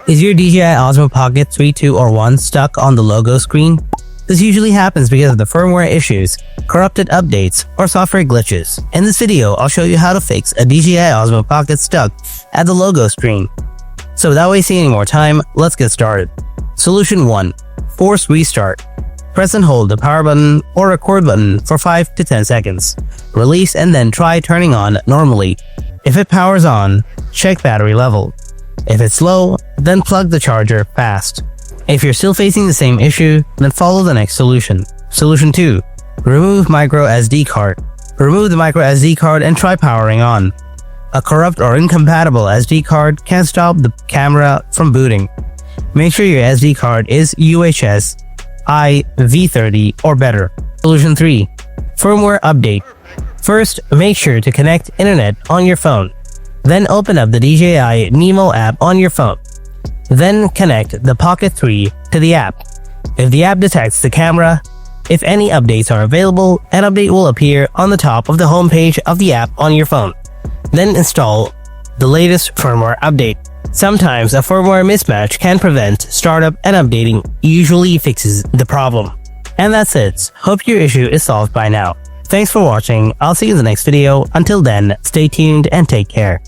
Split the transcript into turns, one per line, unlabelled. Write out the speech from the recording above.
Is your DJI Osmo Pocket 3, 2, or 1 stuck on the logo screen? This usually happens because of the firmware issues, corrupted updates, or software glitches. In this video, I'll show you how to fix a DJI Osmo Pocket stuck at the logo screen. So without wasting any more time, let's get started. Solution 1. Force restart. Press and hold the power button or record button for 5 to 10 seconds. Release and then try turning on normally. If it powers on, check battery level. If it's low, then plug the charger fast. If you're still facing the same issue, then follow the next solution. Solution 2. Remove micro SD card. Remove the micro SD card and try powering on. A corrupt or incompatible SD card can stop the camera from booting. Make sure your SD card is UHS IV30 or better. Solution 3. Firmware update. First, make sure to connect internet on your phone. Then open up the DJI Mimo app on your phone. Then connect the Pocket 3 to the app. If the app detects the camera, if any updates are available, an update will appear on the top of the home page of the app on your phone. Then install the latest firmware update. Sometimes a firmware mismatch can prevent startup, and updating usually fixes the problem. And that's it. Hope your issue is solved by now. Thanks for watching. I'll see you in the next video. Until then, stay tuned and take care.